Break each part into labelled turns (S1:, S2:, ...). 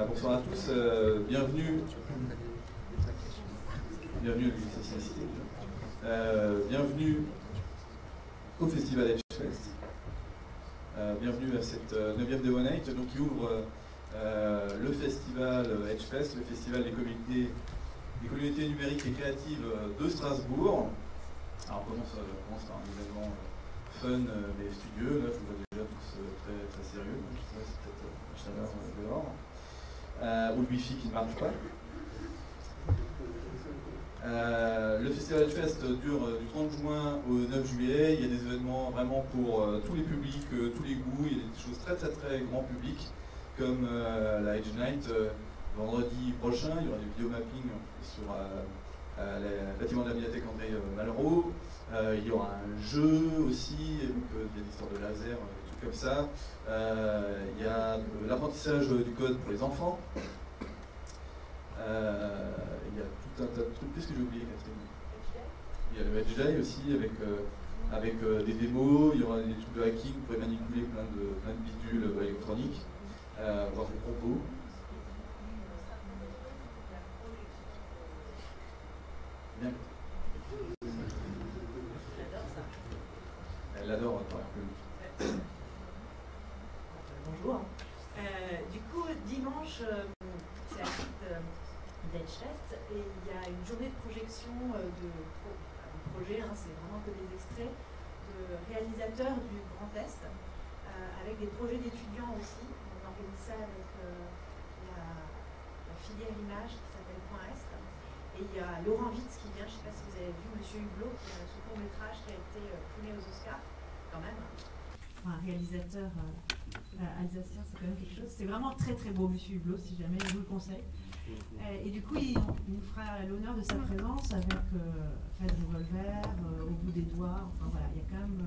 S1: Bonsoir à tous, bienvenue au Festival Edgefest, bienvenue à cette 9e Demo Night donc, qui ouvre le festival Edgefest, le festival des communautés numériques et créatives de Strasbourg. Alors on commence par un événement fun mais studieux, là je vous vois déjà tous très sérieux, c'est peut-être la chaleur dehors, ou le wifi qui ne marche pas. Le festival Edgefest dure du 30 juin au 9 juillet, il y a des événements vraiment pour tous les publics, tous les goûts, il y a des choses très grand public, comme la Edge Night vendredi prochain, il y aura du vidéo mapping sur le bâtiment de la médiathèque André Malraux. Il y aura un jeu aussi, donc il y a des histoires de laser, des trucs comme ça. Il y a l'apprentissage du code pour les enfants. Il y a tout un tas de trucs. Qu'est-ce que j'ai oublié, Catherine? Il y a le Edge Day aussi avec des démos. Il y aura des trucs de hacking, vous pourrez manipuler plein de bidules électroniques, voir des propos. Bien. Elle adore parler public.
S2: Bonjour. Du coup, dimanche, c'est la suite d'Edgefest et il y a une journée de projection de projets, c'est vraiment que des extraits de réalisateurs du Grand Est, avec des projets d'étudiants aussi. On organise ça avec la filière image qui s'appelle Point Est. Et il y a Laurent Witz qui vient, je ne sais pas si vous avez vu Monsieur Hublot, qui a ce court-métrage qui a été primé aux Oscars, quand même. Un réalisateur alsacien, c'est quand même quelque chose. C'est vraiment très beau, Monsieur Hublot, si jamais je vous le conseille. Et du coup, il nous fera l'honneur de sa présence avec Red Revolver, Au bout des doigts. Enfin voilà, il y a quand même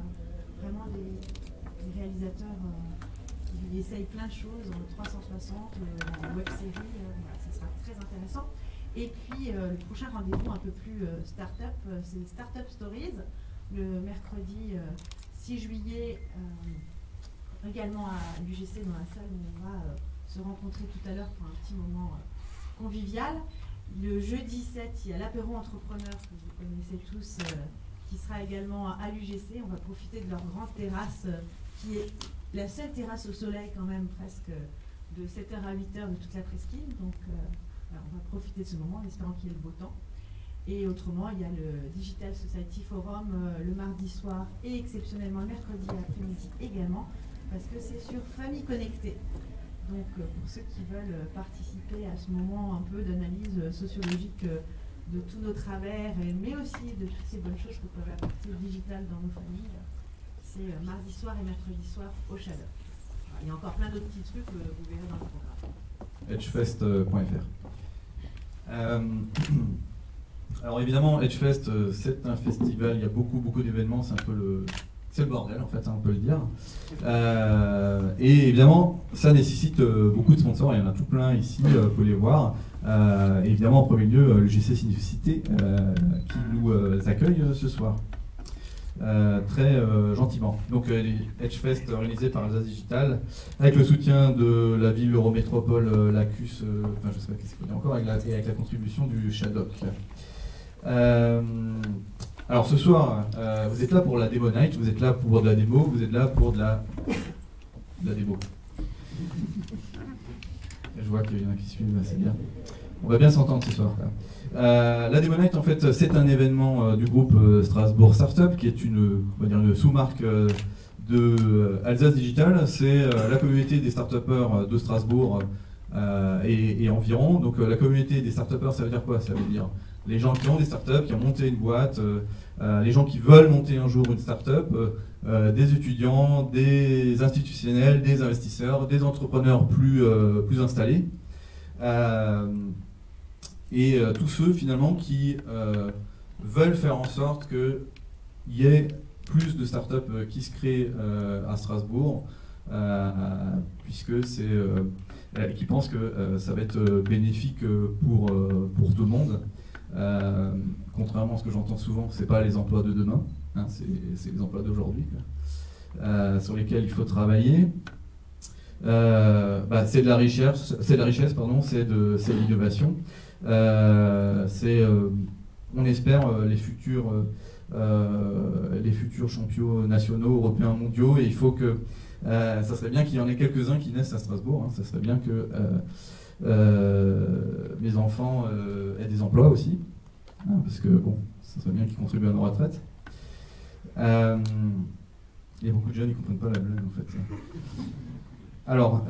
S2: vraiment des réalisateurs qui essayent plein de choses, 360, la web-série, voilà, ça sera très intéressant. Et puis le prochain rendez-vous un peu plus start-up, c'est Startup Stories, le mercredi 6 juillet, également à l'UGC dans la salle où on va se rencontrer tout à l'heure pour un petit moment convivial. Le jeudi 7, il y a l'apéro entrepreneur que vous connaissez tous, qui sera également à l'UGC. On va profiter de leur grande terrasse, qui est la seule terrasse au soleil quand même presque de 7h à 8h de toute la presqu'île. Donc alors on va profiter de ce moment en espérant qu'il y ait le beau temps. Et autrement, il y a le Digital Society Forum le mardi soir et exceptionnellement le mercredi après-midi également, parce que c'est sur Famille Connectée. Donc pour ceux qui veulent participer à ce moment un peu d'analyse sociologique de tous nos travers, mais aussi de toutes ces bonnes choses que peuvent apporter le digital dans nos familles, c'est mardi soir et mercredi soir au Chaleur. Il y a encore plein d'autres petits trucs que vous verrez dans le programme.
S1: Edgefest.fr. Alors évidemment, Edgefest, c'est un festival, il y a beaucoup d'événements, c'est un peu c'est le bordel en fait, on peut le dire. Et évidemment, ça nécessite beaucoup de sponsors, il y en a tout plein ici, vous pouvez les voir. Évidemment, en premier lieu, le GC Cinécité qui nous accueille ce soir. Très gentiment. Donc Edgefest organisé par Alsace Digital avec le soutien de la ville Eurométropole, l'ACUS, enfin je ne sais pas qu'est-ce qu'on dit encore, et avec la contribution du Shadok. Alors ce soir, vous êtes là pour la Demo Night, vous êtes là pour de la démo, vous êtes là pour de la démo. Je vois qu'il y en a qui suivent, c'est bien. On va bien s'entendre ce soir. La Demo Night, en fait, c'est un événement du groupe Strasbourg Startup, qui est une sous-marque de Alsace Digital. C'est la communauté des start-upers de Strasbourg et environ. Donc la communauté des start-upers, ça veut dire quoi? Ça veut dire les gens qui ont des startups, qui ont monté une boîte, les gens qui veulent monter un jour une startup, des étudiants, des institutionnels, des investisseurs, des entrepreneurs plus installés. Et tous ceux finalement qui veulent faire en sorte qu'il y ait plus de startups qui se créent à Strasbourg, puisque c'est qui pensent que ça va être bénéfique pour tout le monde. Contrairement à ce que j'entends souvent, c'est pas les emplois de demain, c'est les emplois d'aujourd'hui sur lesquels il faut travailler.
S3: c'est de la richesse, pardon, c'est de l'innovation. On espère les futurs champions nationaux, européens, mondiaux, et il faut que ça serait bien qu'il y en ait quelques-uns qui naissent à Strasbourg. Ça serait bien que mes enfants aient des emplois aussi, parce que bon, ça serait bien qu'ils contribuent à nos retraites. Il y a beaucoup de jeunes qui ne comprennent pas la blague en fait. Alors,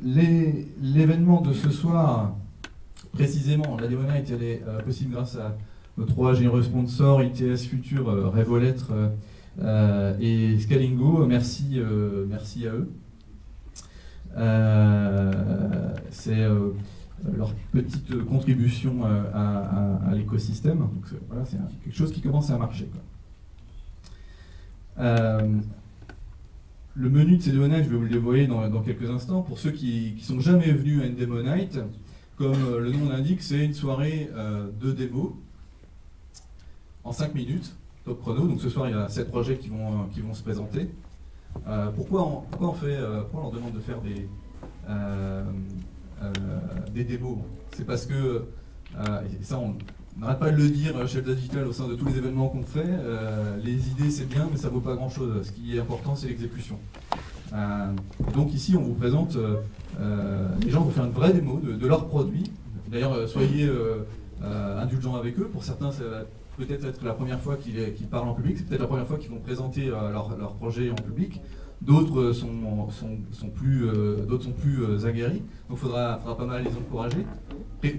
S3: l'événement de ce soir, précisément, la Demo Night, elle est possible grâce à nos 3 généreux sponsors, ITS Futur, Revolettre et Scalingo. Merci à eux. C'est leur petite contribution à l'écosystème. Donc voilà, c'est quelque chose qui commence à marcher, quoi. Le menu de ces Demo Night, je vais vous le dévoiler dans quelques instants. Pour ceux qui ne sont jamais venus à une Demo Night, comme le nom l'indique, c'est une soirée de démo en 5 minutes, top chrono. Donc ce soir, il y a 7 projets qui vont se présenter. Pourquoi on leur demande de faire des démos? C'est parce que, et ça on n'arrête pas de le dire chez Elsa Digital au sein de tous les événements qu'on fait, les idées c'est bien mais ça vaut pas grand chose. Ce qui est important c'est l'exécution. Donc ici on vous présente, les gens vont faire une vraie démo de leurs produits. D'ailleurs soyez indulgents avec eux. Pour certains ça va peut-être être la première fois qu'ils parlent en public, c'est peut-être la première fois qu'ils vont présenter leur projet en public. D'autres sont plus aguerris, donc il faudra pas mal les encourager.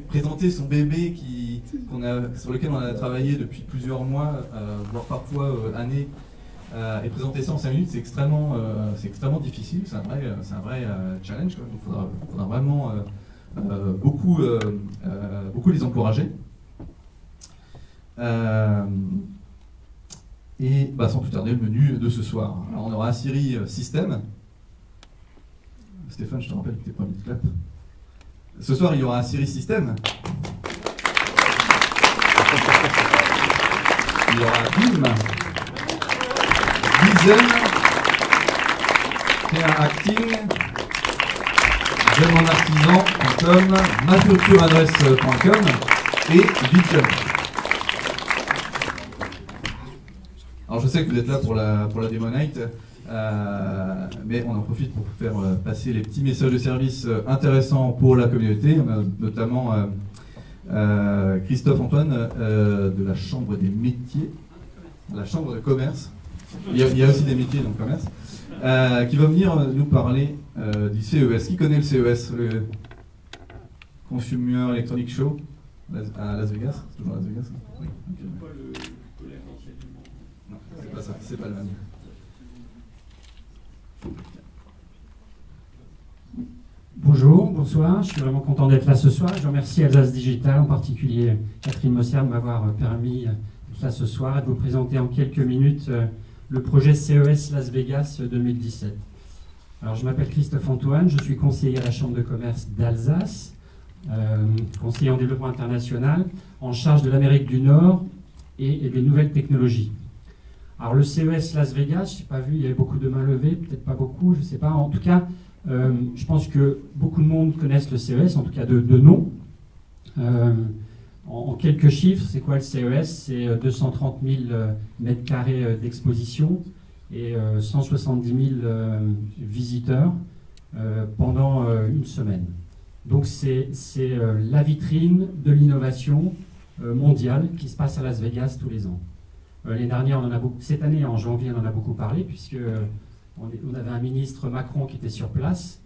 S3: Présenter son bébé sur lequel on a travaillé depuis plusieurs mois, voire parfois années, et présenter ça en 5 minutes, c'est extrêmement difficile, c'est un vrai challenge, quoi. Donc il faudra vraiment beaucoup les encourager. Et sans plus tarder, le menu de ce soir. Alors on aura un Siri système. Stéphane, je te rappelle que tu n'es pas mis de clap. Ce soir, il y aura un Siri système. Il y aura BIM, Vision, Créa Acting, demandartisan.com, mafutureadresse.com et Vision. Alors je sais que vous êtes là pour la Demo Night, mais on en profite pour faire passer les petits messages de service intéressants pour la communauté. On a notamment Christophe Antoine de la Chambre des métiers, la Chambre de commerce, il y a aussi des métiers dans le commerce, qui va venir nous parler du CES. Qui connaît le CES, le Consumer Electronics Show à Las Vegas? C'est toujours à Las Vegas, hein? Oui. Okay. Non, c'est pas ça, c'est pas le même.
S4: Bonjour, bonsoir, je suis vraiment content d'être là ce soir. Je remercie Alsace Digital, en particulier Catherine Mossière, de m'avoir permis d'être là ce soir et de vous présenter en quelques minutes le projet CES Las Vegas 2017. Alors, je m'appelle Christophe Antoine, je suis conseiller à la Chambre de commerce d'Alsace, conseiller en développement international, en charge de l'Amérique du Nord et des nouvelles technologies. Alors, le CES Las Vegas, je n'ai pas vu, il y avait beaucoup de mains levées, peut-être pas beaucoup, je ne sais pas. En tout cas, je pense que beaucoup de monde connaissent le CES, en tout cas de nom. En quelques chiffres, c'est quoi le CES? C'est 230 000 mètres carrés d'exposition et 170 000 visiteurs pendant une semaine. Donc c'est la vitrine de l'innovation mondiale qui se passe à Las Vegas tous les ans. L'année dernière, cette année, en janvier, on en a beaucoup parlé, puisque on avait un ministre Macron qui était sur place,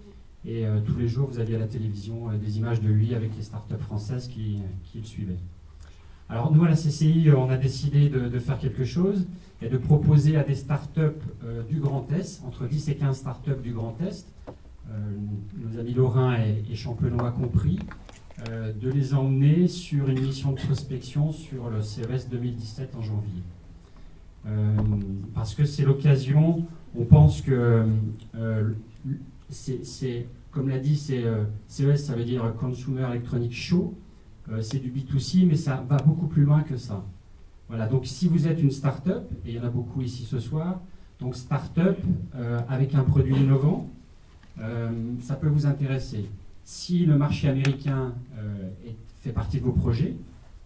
S4: et tous les jours, vous aviez à la télévision des images de lui avec les startups françaises qui le suivaient. Alors nous, à la CCI, on a décidé de faire quelque chose, et de proposer à des startups du Grand Est, entre 10 et 15 startups du Grand Est, nos amis lorrains et champenois compris, de les emmener sur une mission de prospection sur le CES 2017 en janvier. Parce que c'est l'occasion, on pense que comme l'a dit, CES, ça veut dire Consumer Electronics Show, c'est du B2C, mais ça va beaucoup plus loin que ça. Voilà, donc si vous êtes une start-up, et il y en a beaucoup ici ce soir, donc start-up avec un produit innovant, ça peut vous intéresser. Si le marché américain fait partie de vos projets,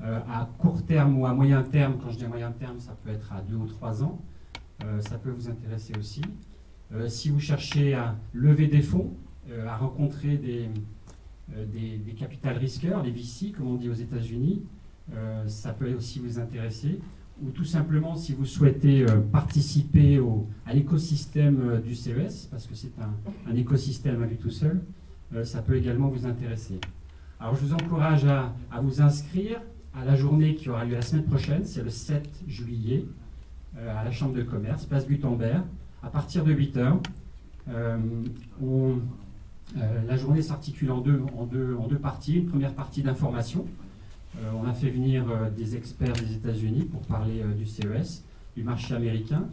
S4: à court terme ou à moyen terme, quand je dis à moyen terme, ça peut être à 2 ou 3 ans, ça peut vous intéresser aussi. Si vous cherchez à lever des fonds, à rencontrer des capital risqueurs, les VC, comme on dit aux États-Unis, ça peut aussi vous intéresser. Ou tout simplement, si vous souhaitez participer à l'écosystème du CES, parce que c'est un écosystème à lui tout seul, ça peut également vous intéresser. Alors, je vous encourage à vous inscrire à la journée qui aura lieu la semaine prochaine, c'est le 7 juillet, à la Chambre de commerce, place Gutenberg, à partir de 8 h. La journée s'articule en deux parties. Une première partie d'information. On a fait venir des experts des États-Unis pour parler du CES, du marché américain.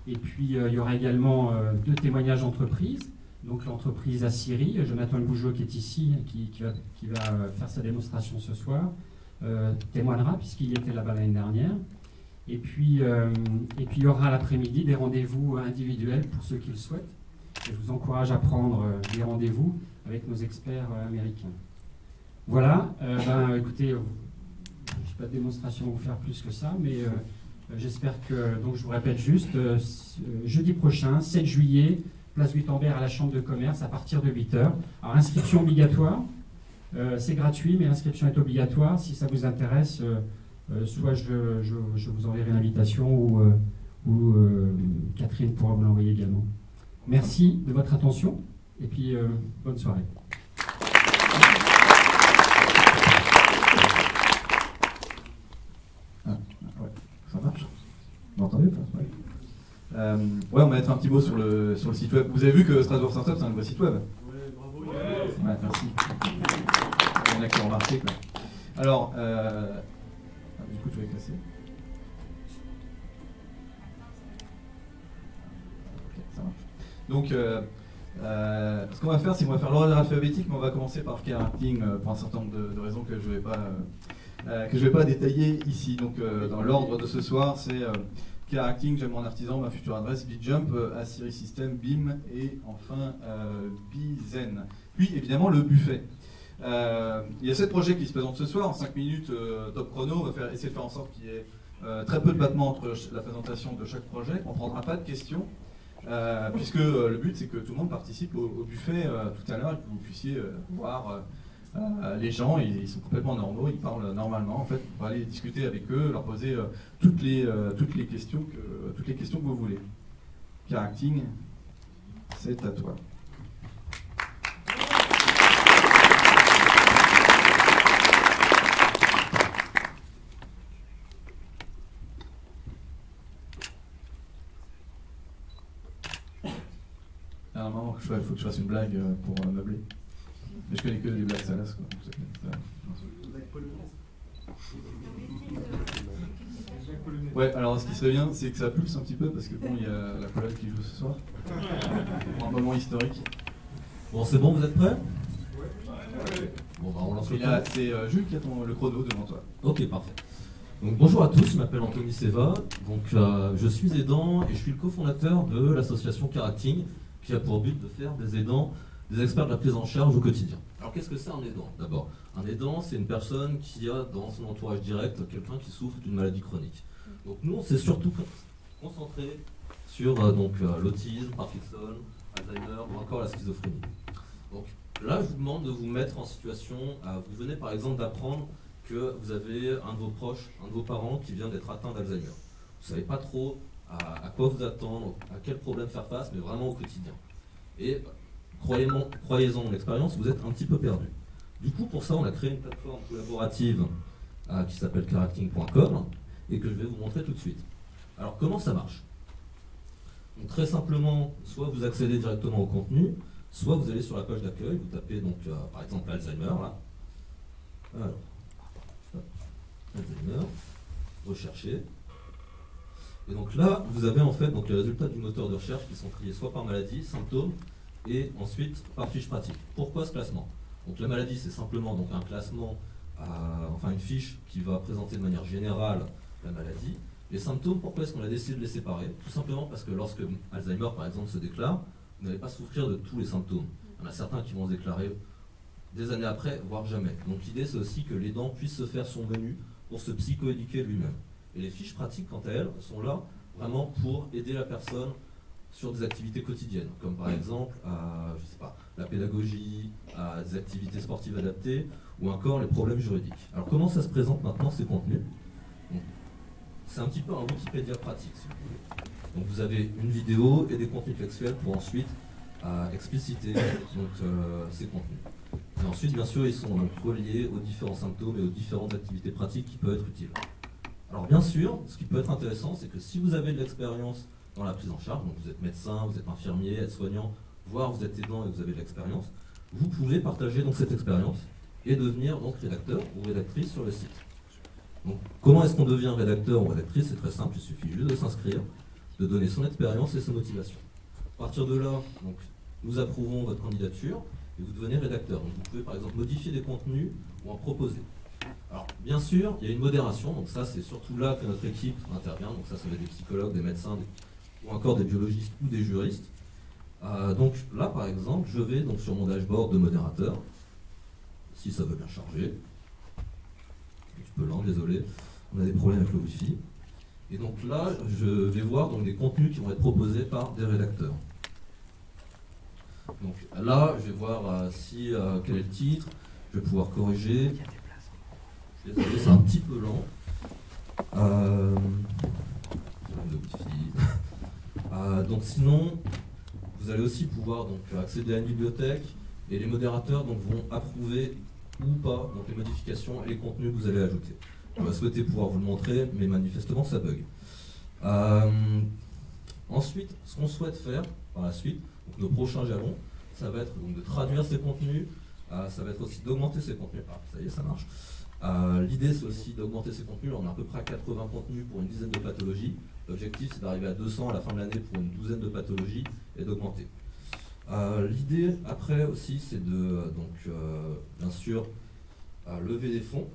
S4: Et puis, il y aura également 2 témoignages d'entreprises. Donc, l'entreprise Assyrie, Jonathan Gougeot qui est ici, qui va faire sa démonstration ce soir, témoignera puisqu'il était là-bas l'année dernière. Et puis, il y aura l'après-midi des rendez-vous individuels pour ceux qui le souhaitent. Et je vous encourage à prendre des rendez-vous avec nos experts américains. Voilà, écoutez, je n'ai pas de démonstration à vous faire plus que ça, mais j'espère que, donc je vous répète juste, jeudi prochain, 7 juillet, place Gutenberg à la Chambre de commerce à partir de 8 h. Alors, inscription obligatoire, c'est gratuit, mais l'inscription est obligatoire. Si ça vous intéresse, soit je vous enverrai l'invitation ou Catherine pourra vous l'envoyer également. Merci de votre attention et puis bonne soirée.
S3: Ça marche? Vous m'entendez ou pas? Ouais, on va mettre un petit mot sur le site web. Vous avez vu que Strasbourg Startup, c'est un nouveau site web?
S5: Ouais, bravo.
S3: Ouais, merci. Il y en a qui ont remarqué, quoi. Alors, du coup, tu vas classer. Ok, ça marche. Donc, ce qu'on va faire, c'est qu'on va faire l'ordre alphabétique, mais on va commencer par Kerakting pour un certain nombre de raisons que je ne vais pas détailler ici. Donc, dans l'ordre de ce soir, c'est Kerakting, J'aime mon artisan, ma future adresse, BitJump, Assyrie System, BIM et enfin Bizen. Puis, évidemment, le buffet. Il y a 7 projets qui se présentent ce soir. En 5 minutes, top chrono. On va essayer de faire en sorte qu'il y ait très peu de battements entre la présentation de chaque projet. On ne prendra pas de questions. Puisque le but c'est que tout le monde participe au buffet tout à l'heure et que vous puissiez voir les gens, ils sont complètement normaux, ils parlent normalement. En fait, on va aller discuter avec eux, leur poser toutes les questions que vous voulez. Kerakting, c'est à toi. Normalement, il faut que je fasse une blague pour meubler. Mais je connais que des blagues salaces, quoi. Ouais, alors ce qui serait bien, c'est que ça pulse un petit peu, parce que bon, il y a la collègue qui joue ce soir. Pour un moment historique.
S6: Bon, c'est bon, vous êtes prêts? Ouais. Bon, bah on lance le temps.
S3: C'est Jules qui a le chrono devant toi.
S6: Ok, parfait. Donc bonjour à tous, je m'appelle Anthony Seva, donc je suis aidant et je suis le cofondateur de l'association Kerakting, qui a pour but de faire des aidants, des experts de la prise en charge au quotidien. Alors qu'est-ce que c'est un aidant? D'abord, un aidant, c'est une personne qui a dans son entourage direct quelqu'un qui souffre d'une maladie chronique. Donc nous, on s'est surtout concentré sur l'autisme, Parkinson, Alzheimer ou encore la schizophrénie. Donc là, je vous demande de vous mettre en situation, vous venez par exemple d'apprendre que vous avez un de vos proches, un de vos parents qui vient d'être atteint d'Alzheimer. Vous ne savez pas trop à quoi vous attendre, à quel problème faire face, mais vraiment au quotidien. Et croyez-en mon expérience, vous êtes un petit peu perdu. Du coup, pour ça, on a créé une plateforme collaborative qui s'appelle kerakting.com et que je vais vous montrer tout de suite. Alors, comment ça marche? Donc, très simplement, soit vous accédez directement au contenu, soit vous allez sur la page d'accueil, vous tapez donc par exemple Alzheimer, là. Alors, Alzheimer, recherchez. Et donc là, vous avez en fait donc, les résultats du moteur de recherche qui sont triés soit par maladie, symptômes, et ensuite par fiche pratique. Pourquoi ce classement? Donc la maladie, c'est simplement donc, un classement, une fiche qui va présenter de manière générale la maladie. Les symptômes, pourquoi est-ce qu'on a décidé de les séparer? Tout simplement parce que lorsque Alzheimer, par exemple, se déclare, vous n'allez pas souffrir de tous les symptômes. Il y en a certains qui vont se déclarer des années après, voire jamais. Donc l'idée, c'est aussi que l'aidant puisse se faire son menu pour se psychoéduquer lui-même. Et les fiches pratiques, quant à elles, sont là vraiment pour aider la personne sur des activités quotidiennes, comme par exemple je sais pas, la pédagogie, à des activités sportives adaptées, ou encore les problèmes juridiques. Alors comment ça se présente maintenant, ces contenus? C'est un petit peu un Wikipédia pratique, si vous voulez. Donc vous avez une vidéo et des contenus textuels pour ensuite expliciter ces contenus. Et ensuite, bien sûr, ils sont donc reliés aux différents symptômes et aux différentes activités pratiques qui peuvent être utiles. Alors bien sûr, ce qui peut être intéressant, c'est que si vous avez de l'expérience dans la prise en charge, donc vous êtes médecin, vous êtes infirmier, aide-soignant, voire vous êtes aidant et vous avez de l'expérience, vous pouvez partager donc cette expérience et devenir donc rédacteur ou rédactrice sur le site. Donc comment est-ce qu'on devient rédacteur ou rédactrice? C'est très simple, il suffit juste de s'inscrire, de donner son expérience et sa motivation. À partir de là, donc, nous approuvons votre candidature et vous devenez rédacteur. Donc vous pouvez par exemple modifier des contenus ou en proposer. Alors bien sûr, il y a une modération, donc ça c'est surtout là que notre équipe intervient, donc ça va être des psychologues, des médecins, ou encore des biologistes ou des juristes. Donc là par exemple, je vais donc sur mon dashboard de modérateur, si ça veut bien charger, un petit peu lent, désolé, on a des problèmes avec le Wi-Fi. Et donc là, je vais voir donc, des contenus qui vont être proposés par des rédacteurs. Donc là, je vais voir quel est le titre, je vais pouvoir corriger. Désolé, c'est un petit peu lent. Le Wi-Fi. Donc sinon, vous allez aussi pouvoir donc, accéder à une bibliothèque et les modérateurs donc, vont approuver ou pas donc, les modifications et les contenus que vous allez ajouter. Je vais souhaiter pouvoir vous le montrer, mais manifestement ça bug. Ensuite, ce qu'on souhaite faire par la suite, donc nos prochains jalons, ça va être donc, de traduire ces contenus, ça va être aussi d'augmenter ces contenus. Ah, ça y est, ça marche. L'idée c'est aussi d'augmenter ces contenus. On a à peu près 80 contenus pour une dizaine de pathologies. L'objectif c'est d'arriver à 200 à la fin de l'année pour une douzaine de pathologies et d'augmenter. L'idée après aussi c'est de bien sûr lever des fonds,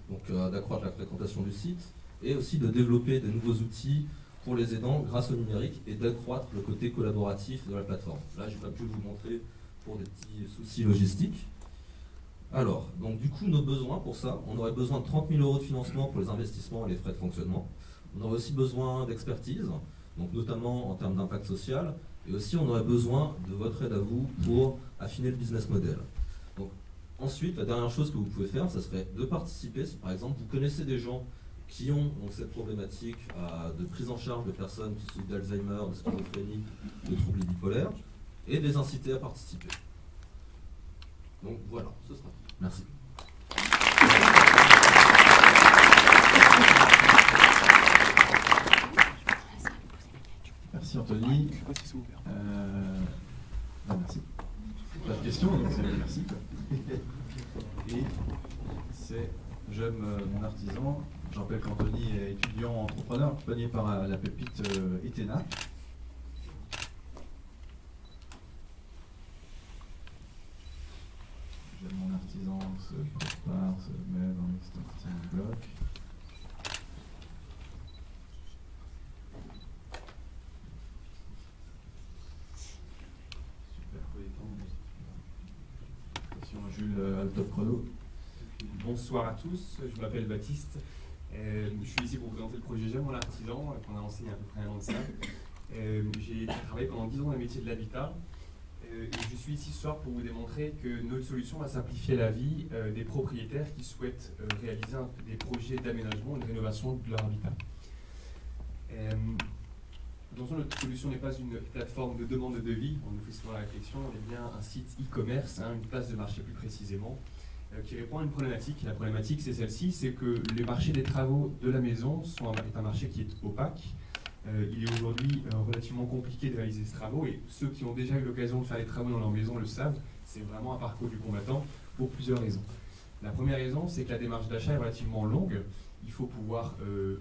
S6: donc d'accroître la fréquentation du site et aussi de développer de nouveaux outils pour les aidants grâce au numérique et d'accroître le côté collaboratif de la plateforme. Là je n'ai pas pu vous montrer pour des petits soucis logistiques. Alors, donc du coup, nos besoins pour ça, on aurait besoin de 30 000 € de financement pour les investissements et les frais de fonctionnement. On aurait aussi besoin d'expertise, donc notamment en termes d'impact social, et aussi on aurait besoin de votre aide à vous pour affiner le business model. Donc, ensuite, la dernière chose que vous pouvez faire, ça serait de participer, si par exemple vous connaissez des gens qui ont donc, cette problématique de prise en charge de personnes qui souffrent d'Alzheimer, de schizophrénie, de troubles bipolaires, et de les inciter à participer. Donc voilà, ce sera tout. Merci.
S3: Merci Anthony.
S5: Je sais pas si c'est ouvert.
S3: Merci. Pas de questions, donc c'est merci. Et c'est J'aime mon artisan. Je rappelle qu'Anthony est étudiant entrepreneur, accompagné par la pépite Etena. J'aime mon artisan se prépare, se met dans les starting blocks. Super. Attention, Jules a le top chrono.
S5: Bonsoir à tous, je m'appelle Baptiste. Je suis ici pour vous présenter le projet J'aime mon artisan qu'on a lancé il y a à peu près un an de ça. J'ai travaillé pendant 10 ans dans le métier de l'habitat. Et je suis ici ce soir pour vous démontrer que notre solution va simplifier la vie des propriétaires qui souhaitent réaliser des projets d'aménagement et de rénovation de leur habitat. Attention, notre solution n'est pas une plateforme de demande de devis, on nous fait souvent la réflexion, on est bien un site e-commerce, une place de marché plus précisément, qui répond à une problématique. La problématique c'est celle-ci, c'est que le marché des travaux de la maison est un marché qui est opaque. Il est aujourd'hui relativement compliqué de réaliser ces travaux et ceux qui ont déjà eu l'occasion de faire les travaux dans leur maison le savent, c'est vraiment un parcours du combattant pour plusieurs raisons. La première raison, c'est que la démarche d'achat est relativement longue. Il faut pouvoir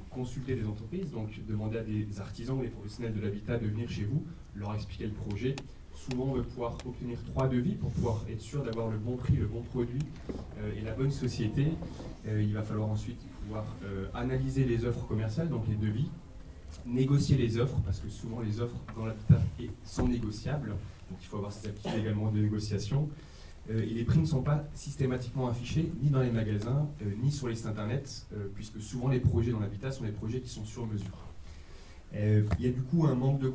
S5: consulter des entreprises, donc demander à des artisans ou des professionnels de l'habitat de venir chez vous, leur expliquer le projet. Souvent, on va pouvoir obtenir 3 devis pour pouvoir être sûr d'avoir le bon prix, le bon produit et la bonne société. Il va falloir ensuite pouvoir analyser les offres commerciales, donc les devis, négocier les offres, parce que souvent les offres dans l'habitat sont négociables, donc il faut avoir ces aptitudes également de négociation. Et les prix ne sont pas systématiquement affichés ni dans les magasins, ni sur les sites internet, puisque souvent les projets dans l'habitat sont des projets qui sont sur mesure. Il y a du coup un manque de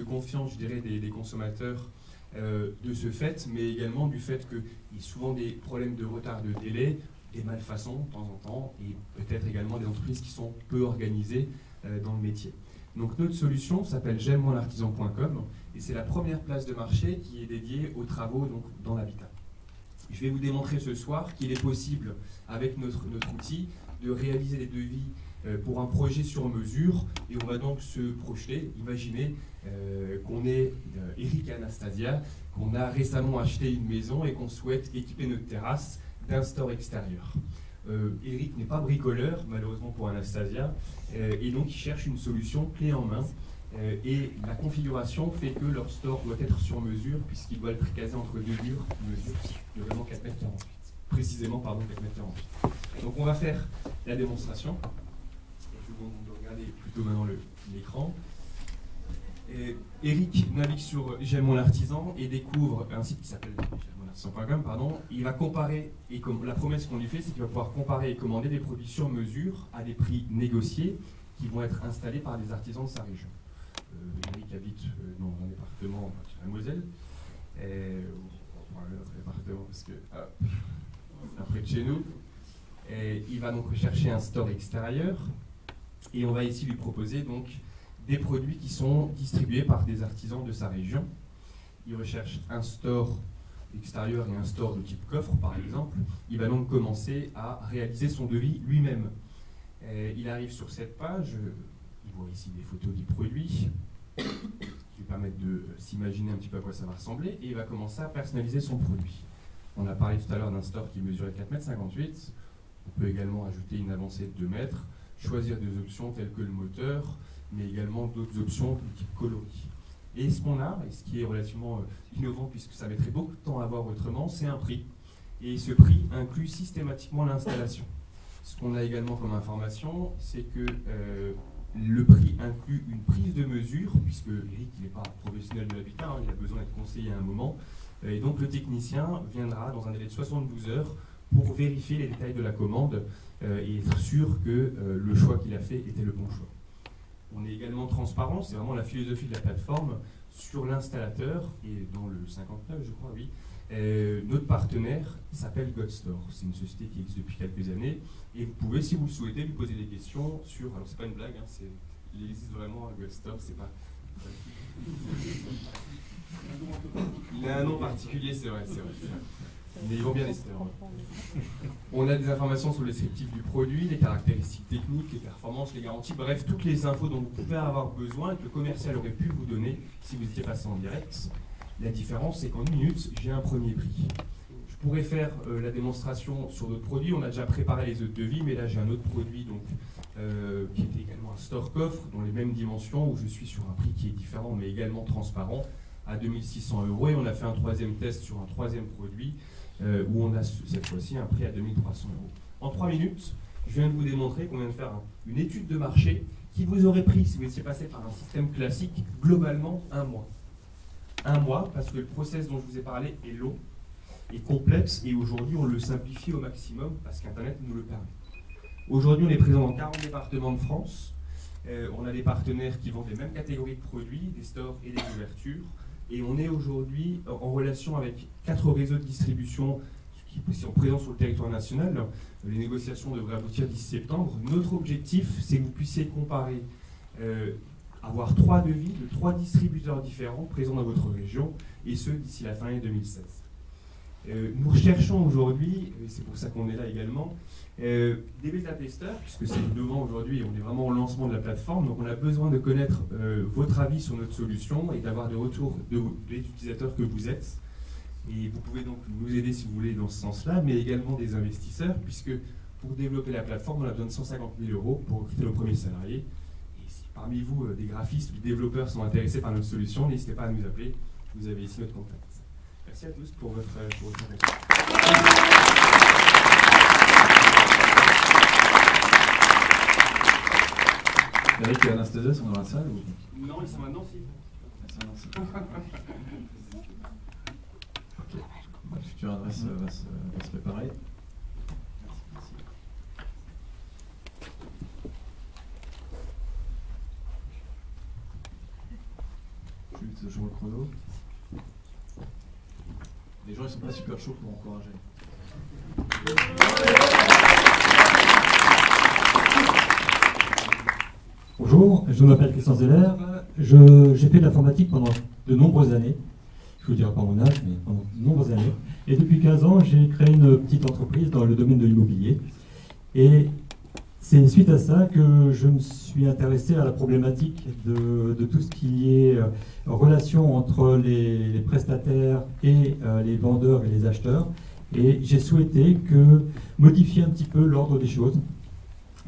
S5: confiance, je dirais, des consommateurs de ce fait, mais également du fait qu'il y a souvent des problèmes de retard de délai, des malfaçons de temps en temps, et peut-être également des entreprises qui sont peu organisées dans le métier. Donc notre solution s'appelle j'aime-moi-l'artisan.com, et c'est la première place de marché qui est dédiée aux travaux donc, dans l'habitat. Je vais vous démontrer ce soir qu'il est possible, avec notre outil, de réaliser des devis pour un projet sur mesure, et on va donc se projeter, imaginer qu'on est Eric et Anastasia, qu'on a récemment acheté une maison et qu'on souhaite équiper notre terrasse d'un store extérieur. Eric n'est pas bricoleur, malheureusement pour Anastasia, et donc il cherche une solution clé en main. Et la configuration fait que leur store doit être sur mesure, puisqu'il doit être casé entre deux murs, de vraiment 4,48 m. Précisément, pardon, 4,48 m. Donc on va faire la démonstration. Et je vous demande de regarder plutôt maintenant l'écran. Eric navigue sur J'aime mon artisan et découvre un site qui s'appelle j'aime-mon-artisan.com, pardon. Il va comparer, et la promesse qu'on lui fait, c'est qu'il va pouvoir comparer et commander des produits sur mesure à des prix négociés qui vont être installés par des artisans de sa région. Eric habite dans un département sur la Moselle. Voilà, notre département, parce que c'est près de chez nous. Et il va donc rechercher un store extérieur et on va ici lui proposer donc des produits qui sont distribués par des artisans de sa région. Il recherche un store extérieur et un store de type coffre par exemple. Il va donc commencer à réaliser son devis lui-même. Il arrive sur cette page, il voit ici des photos du produit, qui lui permettent de s'imaginer un petit peu à quoi ça va ressembler, et il va commencer à personnaliser son produit. On a parlé tout à l'heure d'un store qui mesurait 4,58 m. On peut également ajouter une avancée de 2 mètres, choisir des options telles que le moteur, mais également d'autres options de type coloris. Et ce qu'on a, et ce qui est relativement innovant puisque ça mettrait beaucoup de temps à voir autrement, c'est un prix. Et ce prix inclut systématiquement l'installation. Ce qu'on a également comme information, c'est que le prix inclut une prise de mesure, puisque Eric n'est pas professionnel de l'habitat, il a besoin d'être conseillé à un moment. Et donc le technicien viendra dans un délai de 72 heures pour vérifier les détails de la commande et être sûr que le choix qu'il a fait était le bon choix. On est également transparent, c'est vraiment la philosophie de la plateforme, sur l'installateur, et dans le 59 je crois, oui, notre partenaire s'appelle Godstore. C'est une société qui existe depuis quelques années, et vous pouvez, si vous le souhaitez, lui poser des questions sur, alors c'est pas une blague, hein, il existe vraiment un Godstore, c'est pas... Il a un nom particulier, c'est vrai. Mais ils vont bien les stores. On a des informations sur le descriptif du produit, les caractéristiques techniques, les performances, les garanties, bref, toutes les infos dont vous pouvez avoir besoin et que le commercial aurait pu vous donner si vous étiez passé en direct. La différence, c'est qu'en 1 minute, j'ai un premier prix. Je pourrais faire la démonstration sur d'autres produits, on a déjà préparé les autres devis, mais là j'ai un autre produit donc, qui est également un store coffre, dans les mêmes dimensions, où je suis sur un prix qui est différent, mais également transparent, à 2 600 €, et on a fait un troisième test sur un troisième produit, où on a cette fois-ci un prix à 2 300 €. En 3 minutes, je viens de vous démontrer qu'on vient de faire une étude de marché qui vous aurait pris, si vous étiez passé par un système classique, globalement 1 mois. 1 mois, parce que le process dont je vous ai parlé est long et complexe, et aujourd'hui on le simplifie au maximum parce qu'Internet nous le permet. Aujourd'hui on est présent dans 40 départements de France, on a des partenaires qui vendent les mêmes catégories de produits, des stores et des ouvertures, et on est aujourd'hui en relation avec 4 réseaux de distribution qui sont présents sur le territoire national. Les négociations devraient aboutir d'ici septembre. Notre objectif, c'est que vous puissiez comparer, avoir 3 devis de 3 distributeurs différents présents dans votre région, et ce d'ici la fin 2016. Nous recherchons aujourd'hui, et c'est pour ça qu'on est là également, des bêta-testeurs, puisque c'est innovant aujourd'hui, on est vraiment au lancement de la plateforme, donc on a besoin de connaître votre avis sur notre solution et d'avoir des retours des utilisateurs que vous êtes. Et vous pouvez donc nous aider si vous voulez dans ce sens-là, mais également des investisseurs, puisque pour développer la plateforme, on a besoin de 150 000 € pour recruter nos premiers salariés. Et si parmi vous, des graphistes ou des développeurs sont intéressés par notre solution, n'hésitez pas à nous appeler, vous avez ici notre contact. Merci à tous pour votre attention.
S3: Eric et Anastasia sont dans la salle ou...
S5: Non, ils sont à Nancy.
S3: Ils sont à Nancy. Ok. La future adresse va se préparer. Je joue le chrono. Les gens ils sont pas super chauds pour encourager.
S7: Bonjour, je m'appelle Christian Zeller. J'ai fait de l'informatique pendant de nombreuses années. Je vous dirai pas mon âge, mais pendant de nombreuses années. Et depuis 15 ans, j'ai créé une petite entreprise dans le domaine de l'immobilier. Et c'est suite à ça que je me suis intéressé à la problématique de tout ce qui est relation entre les prestataires et les vendeurs et les acheteurs. Et j'ai souhaité modifier un petit peu l'ordre des choses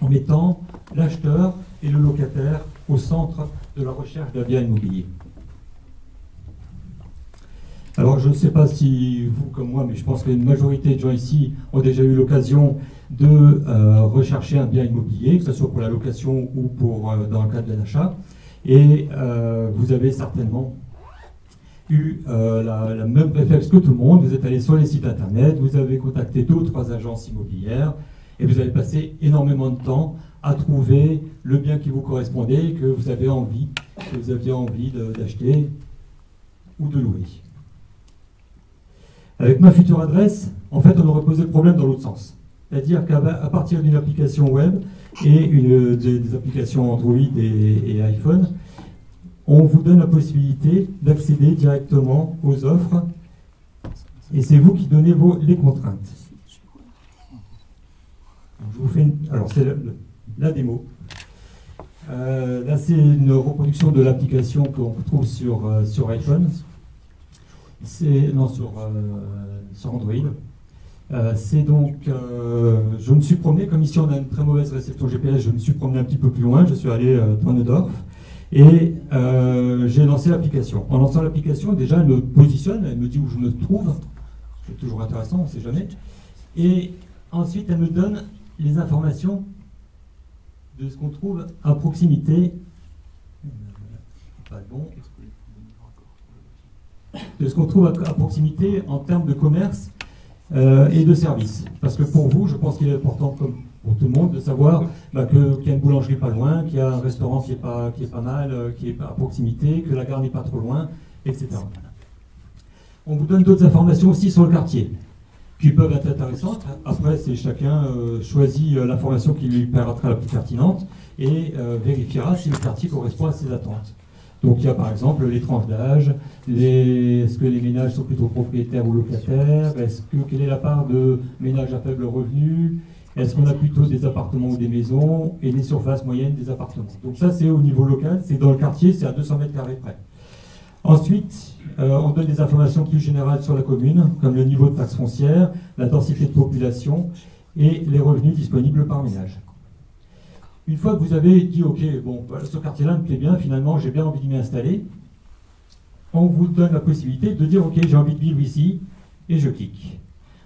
S7: en mettant l'acheteur et le locataire au centre de la recherche d'un bien immobilier. Alors je ne sais pas si vous comme moi, mais je pense qu'une majorité de gens ici ont déjà eu l'occasion de rechercher un bien immobilier, que ce soit pour la location ou dans le cadre de l'achat. Et vous avez certainement eu la même réflexe que tout le monde. Vous êtes allé sur les sites internet, vous avez contacté 2 ou 3 agences immobilières et vous avez passé énormément de temps à trouver le bien qui vous correspondait, que vous aviez envie d'acheter ou de louer. Avec Ma Future Adresse, en fait, on aurait posé le problème dans l'autre sens. C'est-à-dire qu'à partir d'une application web et des applications Android et iPhone, on vous donne la possibilité d'accéder directement aux offres et c'est vous qui donnez les contraintes. Je vous fais alors c'est la démo. Là, c'est une reproduction de l'application qu'on trouve sur iPhone. Sur Android. C'est donc, je me suis promené, comme ici on a une très mauvaise réception GPS, je me suis promené un petit peu plus loin, je suis allé dans Neudorf et j'ai lancé l'application. En lançant l'application, déjà elle me positionne, elle me dit où je me trouve, c'est toujours intéressant, on ne sait jamais. Et ensuite elle me donne les informations de ce qu'on trouve à proximité. Pas bon. De ce qu'on trouve à proximité en termes de commerce et de services. Parce que pour vous, je pense qu'il est important, comme pour tout le monde, de savoir qu'il y a une boulangerie pas loin, qu'il y a un restaurant qui est pas mal, qui est à proximité, que la gare n'est pas trop loin, etc. On vous donne d'autres informations aussi sur le quartier, qui peuvent être intéressantes. Après, c'est chacun choisit l'information qui lui paraîtra la plus pertinente et vérifiera si le quartier correspond à ses attentes. Donc il y a par exemple les tranches d'âge, est-ce que les ménages sont plutôt propriétaires ou locataires, quelle est la part de ménages à faible revenu, est-ce qu'on a plutôt des appartements ou des maisons, et les surfaces moyennes des appartements. Donc ça c'est au niveau local, c'est dans le quartier, c'est à 200 mètres carrés près. Ensuite, on donne des informations plus générales sur la commune, comme le niveau de taxe foncière, la densité de population et les revenus disponibles par ménage. Une fois que vous avez dit, ok, bon, voilà, ce quartier-là me plaît bien, finalement, j'ai bien envie d'y m'installer, on vous donne la possibilité de dire, ok, j'ai envie de vivre ici, et je clique.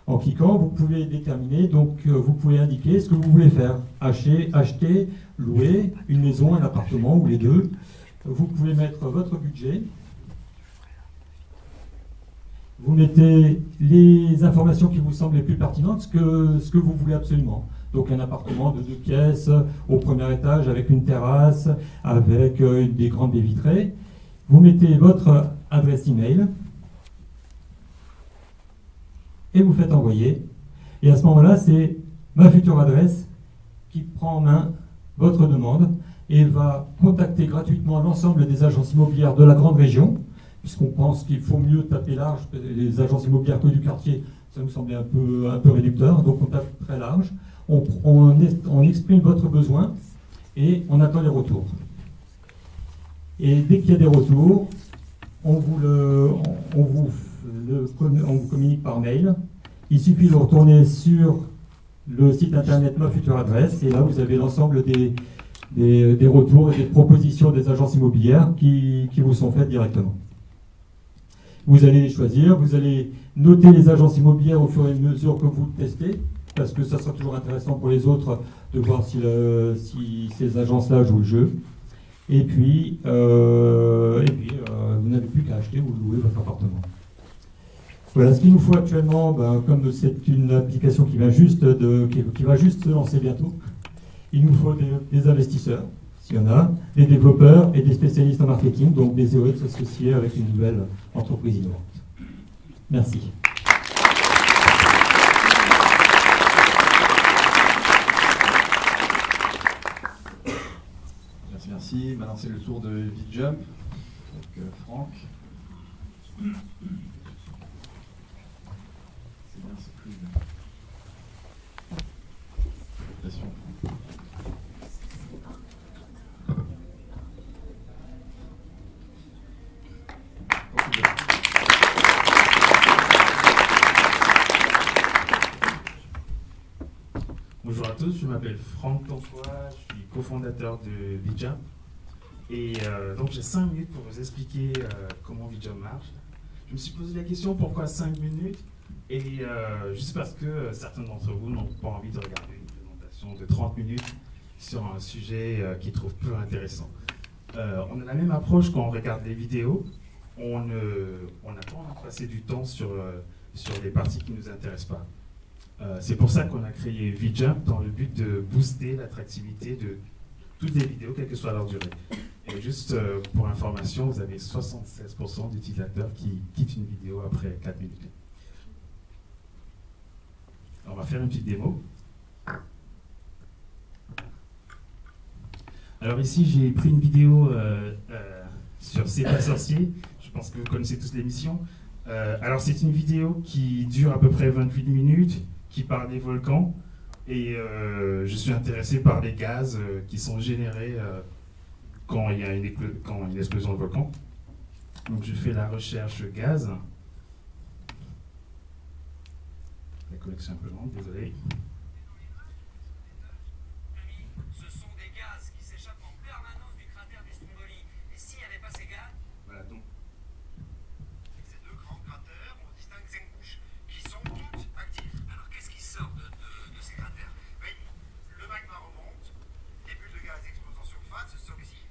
S7: En cliquant, vous pouvez déterminer, donc vous pouvez indiquer ce que vous voulez faire. Acheter, louer, une maison, un appartement, ou les deux. Vous pouvez mettre votre budget. Vous mettez les informations qui vous semblent les plus pertinentes, ce que vous voulez absolument. Donc un appartement de 2 pièces au premier étage avec une terrasse, avec des grandes baies vitrées. Vous mettez votre adresse email et vous faites envoyer. Et à ce moment-là, c'est Ma Future Adresse qui prend en main votre demande et va contacter gratuitement l'ensemble des agences immobilières de la grande région, puisqu'on pense qu'il faut mieux taper large, les agences immobilières que du quartier, ça nous semblait un peu réducteur, donc on tape très large. On exprime votre besoin et on attend les retours. Et dès qu'il y a des retours, on vous communique par mail. Il suffit de retourner sur le site internet Ma Future Adresse et là vous avez l'ensemble des retours et des propositions des agences immobilières qui vous sont faites directement. Vous allez les choisir, vous allez noter les agences immobilières au fur et à mesure que vous testez. parce que ça sera toujours intéressant pour les autres de voir si ces agences-là jouent le jeu. Et puis, vous n'avez plus qu'à acheter ou louer votre appartement. Voilà, ce qu'il nous faut actuellement, comme c'est une application qui va juste se lancer bientôt, il nous faut des investisseurs, s'il y en a, des développeurs et des spécialistes en marketing, donc des heureux de s'associer avec une nouvelle entreprise innovante. Merci.
S3: Merci. Maintenant, c'est le tour de VidJump avec Franck. C'est bien, c'est fluide. Attention.
S8: Bonjour à tous, je m'appelle Franck Tantois, je suis cofondateur de VidJump. Et donc j'ai 5 minutes pour vous expliquer comment VidJump marche. Je me suis posé la question pourquoi 5 minutes et juste parce que certains d'entre vous n'ont pas envie de regarder une présentation de 30 minutes sur un sujet qu'ils trouvent peu intéressant. On a la même approche quand on regarde les vidéos. On n'a pas envie de passer du temps sur les parties qui ne nous intéressent pas. C'est pour ça qu'on a créé VidJump dans le but de booster l'attractivité de toutes les vidéos, quelle que soit leur durée. Et juste pour information, vous avez 76% d'utilisateurs qui quittent une vidéo après 4 minutes. Alors, on va faire une petite démo. Alors ici, j'ai pris une vidéo sur C'est pas sorcier. Je pense que vous connaissez tous l'émission. Alors c'est une vidéo qui dure à peu près 28 minutes, qui parle des volcans. Et je suis intéressé par les gaz qui sont générés quand il y a une explosion de volcan. Donc je fais la recherche gaz. La connexion est un peu lente, désolé.
S9: Ce sont des gaz qui s'échappent en permanence du cratère du Stromboli. Et s'il n'y avait pas ces gaz,
S8: Voilà, donc.
S9: ces deux grands cratères, on distingue 5 couches qui sont toutes actives. Alors qu'est-ce qui sort de ces cratères? Le magma remonte, des bulles de gaz explosent en surface, se sollicite.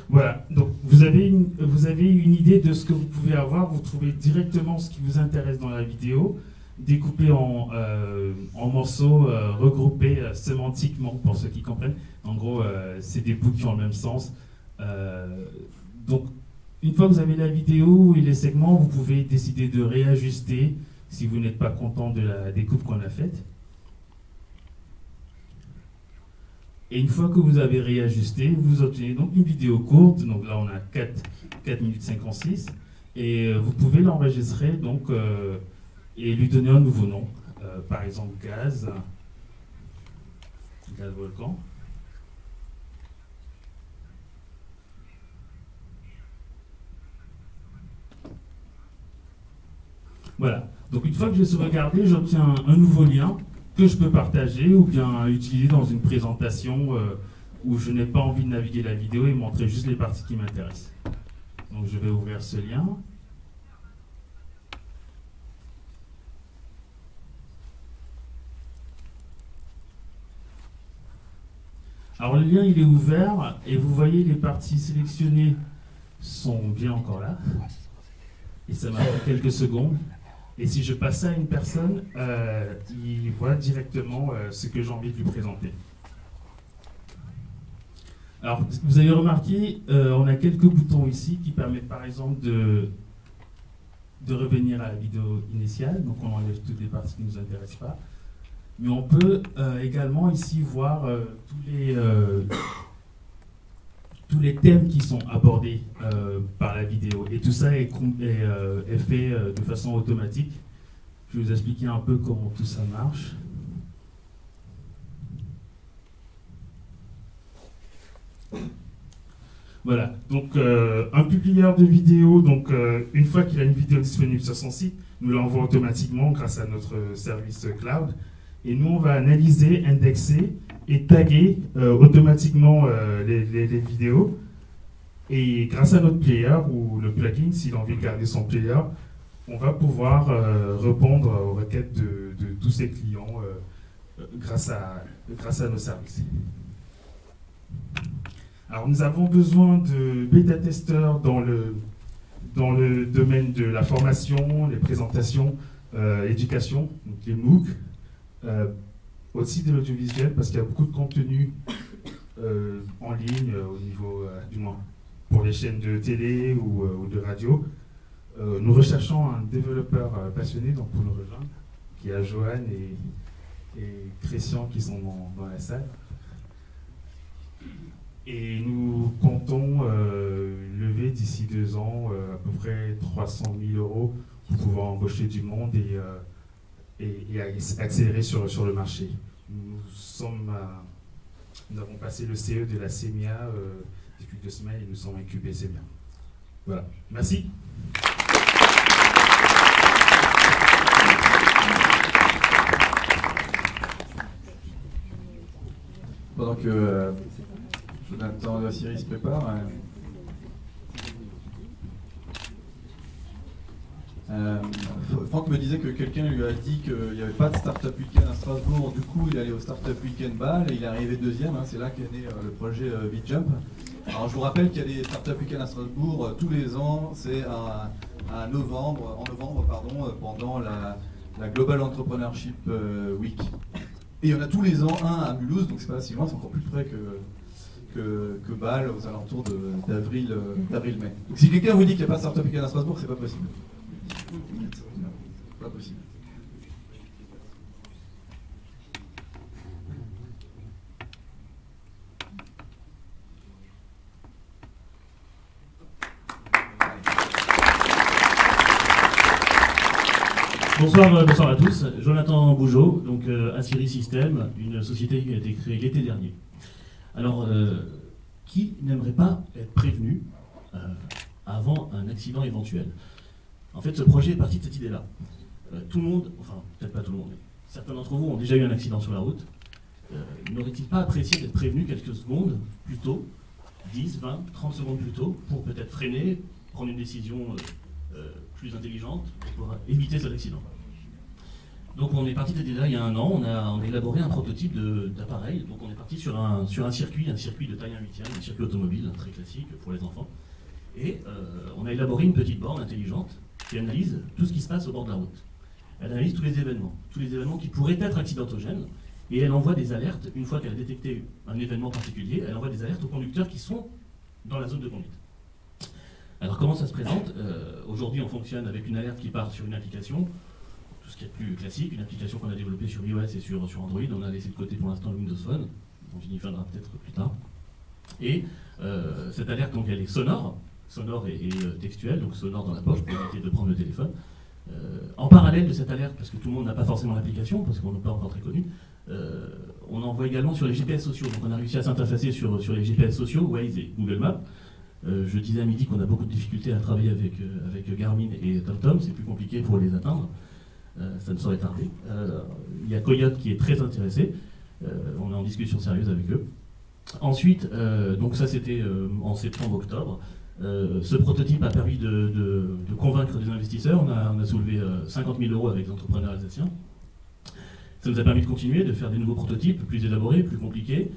S8: Voilà, donc vous avez une idée de ce que vous pouvez avoir, vous trouvez directement ce qui vous intéresse dans la vidéo, découpé en morceaux, regroupés sémantiquement pour ceux qui comprennent. En gros, c'est des bouts qui ont le même sens. Donc, une fois que vous avez la vidéo et les segments, vous pouvez décider de réajuster si vous n'êtes pas content de la découpe qu'on a faite. Et une fois que vous avez réajusté, vous obtenez donc une vidéo courte. Donc là, on a 4 minutes 56. Et vous pouvez l'enregistrer donc, et lui donner un nouveau nom. Par exemple, gaz volcan. Voilà. Donc une fois que j'ai sauvegardé, j'obtiens un nouveau lien que je peux partager ou bien utiliser dans une présentation où je n'ai pas envie de naviguer la vidéo et montrer juste les parties qui m'intéressent. Donc je vais ouvrir ce lien. Alors le lien il est ouvert et vous voyez les parties sélectionnées sont bien encore là. Et ça m'a pris quelques secondes. Et si je passe ça à une personne, il voit directement ce que j'ai envie de lui présenter. Alors, vous avez remarqué, on a quelques boutons ici qui permettent par exemple de revenir à la vidéo initiale. Donc on enlève toutes les parties qui ne nous intéressent pas. Mais on peut également ici voir tous les thèmes qui sont abordés par la vidéo. Et tout ça est fait de façon automatique. Je vais vous expliquer un peu comment tout ça marche. Voilà, donc un publieur de vidéos, donc une fois qu'il a une vidéo disponible sur son site, nous l'envoie automatiquement grâce à notre service cloud. Et nous, on va analyser, indexer et taguer automatiquement les vidéos. Et grâce à notre player ou le plugin, s'il a envie de garder son player, on va pouvoir répondre aux requêtes de tous ses clients grâce à nos services. Alors nous avons besoin de bêta-testeurs dans le domaine de la formation, les présentations, l'éducation, donc les MOOC, aussi de l'audiovisuel, parce qu'il y a beaucoup de contenu en ligne, au niveau, du moins, pour les chaînes de télé ou de radio. Nous recherchons un développeur passionné donc pour nous rejoindre, qui est Johan et Christian qui sont dans la salle. Et nous comptons lever d'ici 2 ans à peu près 300 000 € pour pouvoir embaucher du monde et accélérer sur le marché. Nous avons passé le CE de la CEMIA depuis 2 semaines et nous sommes incubés CEMIA. Voilà, merci.
S3: Pendant que Jonathan et Cyril se préparent, Franck me disait que quelqu'un lui a dit qu'il n'y avait pas de Startup Weekend à Strasbourg, du coup il allait au Startup Weekend Bâle et il est arrivé 2e, c'est là qu'est né le projet VJump. Alors je vous rappelle qu'il y a des Startup Weekend à Strasbourg tous les ans, c'est en novembre, pendant la Global Entrepreneurship Week. Et il y en a tous les ans un à Mulhouse, donc c'est pas si loin, c'est encore plus près que Bâle, aux alentours d'avril-mai. Donc si quelqu'un vous dit qu'il n'y a pas de Startup Weekend à Strasbourg, c'est pas possible. Pas possible.
S10: Bonsoir à tous. Jonathan Bougeot, donc Assyri System, une société qui a été créée l'été dernier. Alors, qui n'aimerait pas être prévenu avant un accident éventuel? En fait, ce projet est parti de cette idée-là. Tout le monde, enfin, peut-être pas tout le monde, mais certains d'entre vous ont déjà eu un accident sur la route. N'aurait-il pas apprécié d'être prévenu quelques secondes plus tôt, 10, 20, 30 secondes plus tôt, pour peut-être freiner, prendre une décision plus intelligente pour éviter cet accident? Donc on est parti de cette idée-là il y a 1 an, on a élaboré un prototype d'appareil. Donc on est parti sur un circuit de taille 1/8, un circuit automobile très classique pour les enfants. Et on a élaboré une petite borne intelligente qui analyse tout ce qui se passe au bord de la route. Elle analyse tous les événements qui pourraient être accidentogènes, et elle envoie des alertes, une fois qu'elle a détecté un événement particulier, elle envoie des alertes aux conducteurs qui sont dans la zone de conduite. Alors comment ça se présente? Aujourd'hui on fonctionne avec une alerte qui part sur une application, tout ce qui est plus classique, une application qu'on a développée sur iOS et sur Android. On a laissé de côté pour l'instant le Windows Phone, on y viendra peut-être plus tard. Et cette alerte, donc, elle est sonore et textuelle, donc sonore dans la poche pour éviter de prendre le téléphone. En parallèle de cette alerte, parce que tout le monde n'a pas forcément l'application, parce qu'on n'est pas encore très connu, on envoie également sur les GPS sociaux. Donc on a réussi à s'interfacer sur les GPS sociaux, Waze et Google Maps. Je disais à midi qu'on a beaucoup de difficultés à travailler avec Garmin et TomTom, c'est plus compliqué pour les atteindre. Ça ne saurait tarder. Il y a Coyote qui est très intéressé. On est en discussion sérieuse avec eux. Ensuite, donc ça c'était en septembre-octobre. Ce prototype a permis de convaincre des investisseurs. On a soulevé 50 000 € avec les entrepreneurs alsaciens. Ça nous a permis de continuer, de faire des nouveaux prototypes plus élaborés, plus compliqués,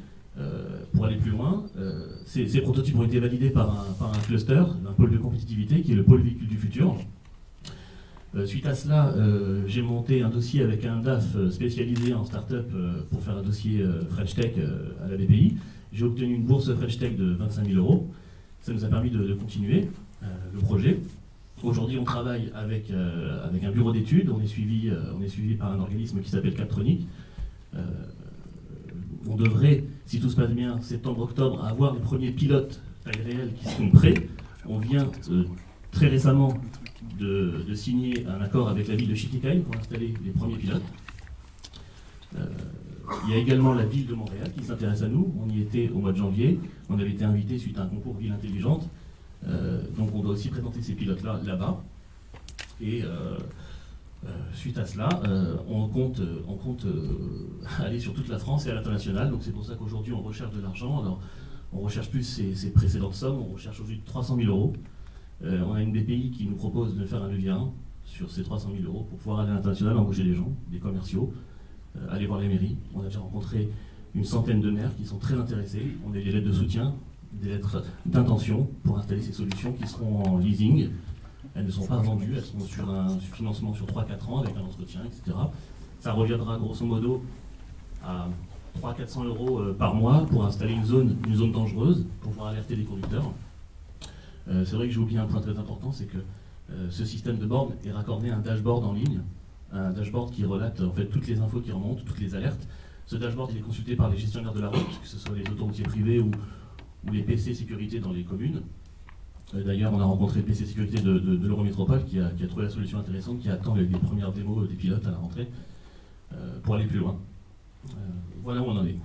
S10: pour aller plus loin. Ces prototypes ont été validés par un cluster, un pôle de compétitivité qui est le pôle véhicule du futur. Suite à cela, j'ai monté un dossier avec un DAF spécialisé en start-up pour faire un dossier French Tech à la BPI. J'ai obtenu une bourse French Tech de 25 000 €. Ça nous a permis de continuer le projet. Aujourd'hui, on travaille avec un bureau d'études. On est suivi par un organisme qui s'appelle Captronic. On devrait, si tout se passe bien, septembre-octobre, avoir les premiers pilotes taille réelle qui seront prêts. On vient très récemment de signer un accord avec la ville de Schiltigheim pour installer les premiers pilotes. Il y a également la ville de Montréal qui s'intéresse à nous. On y était au mois de janvier. On avait été invité suite à un concours Ville Intelligente. Donc on doit aussi présenter ces pilotes-là là-bas. Et suite à cela, on compte aller sur toute la France et à l'international. Donc c'est pour ça qu'aujourd'hui on recherche de l'argent. Alors on recherche plus ces précédentes sommes. On recherche aujourd'hui 300 000 €. On a une BPI qui nous propose de faire un levier 1 sur ces 300 000 € pour pouvoir aller à l'international, embaucher des gens, des commerciaux, aller voir les mairies. On a déjà rencontré une centaine de maires qui sont très intéressés. On a des lettres de soutien, des lettres d'intention pour installer ces solutions qui seront en leasing. Elles ne sont pas vendues, elles sont sur un financement sur 3-4 ans avec un entretien, etc. Ça reviendra grosso modo à 300-400 euros par mois pour installer une zone dangereuse, pour pouvoir alerter les conducteurs. C'est vrai que j'ai oublié un point très important, c'est que ce système de borne est raccordé à un dashboard en ligne, un dashboard qui relate en fait toutes les infos qui remontent, toutes les alertes. Ce dashboard il est consulté par les gestionnaires de la route, que ce soit les autoroutiers privés ou les PC sécurité dans les communes. D'ailleurs, on a rencontré le PC sécurité de l'Eurométropole qui a trouvé la solution intéressante, qui attend les premières démos des pilotes à la rentrée pour aller plus loin. Voilà où on en est.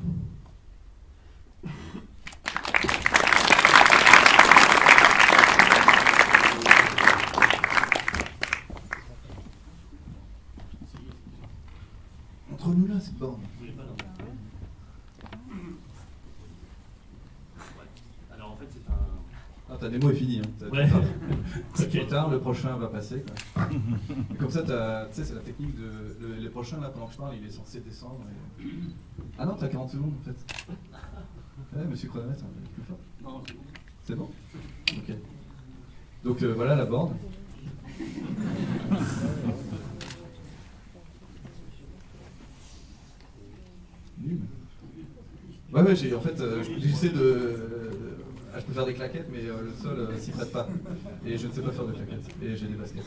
S3: Entre-nous là, cette borne.
S10: Alors en fait, c'est un...
S3: Ah, ta démo est finie. Hein.
S10: Ouais.
S3: C'est trop tard, le prochain va passer. Quoi. Et comme ça, tu sais, c'est la technique de. Les prochains, là, pendant que je parle, il est censé descendre. Et... Ah non, t'as 40 secondes en fait. Ouais, monsieur Chronomètre, plus fort.
S10: Non, c'est bon.
S3: C'est bon? Ok. Donc voilà la borne. Nul. Ouais, en fait, j'essaie je peux faire des claquettes, mais le sol s'y prête pas. Et je ne sais pas faire de claquettes. Et j'ai des baskets.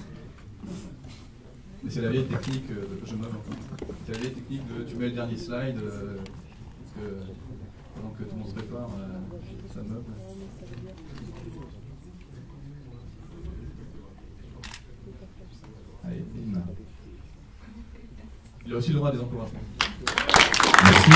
S3: Mais c'est la vieille technique, je meuble encore. C'est la vieille technique de tu mets le dernier slide, parce que pendant que tout le monde se prépare, ça meuble. Allez, bim. Il a aussi le droit à des encouragements.
S11: Merci.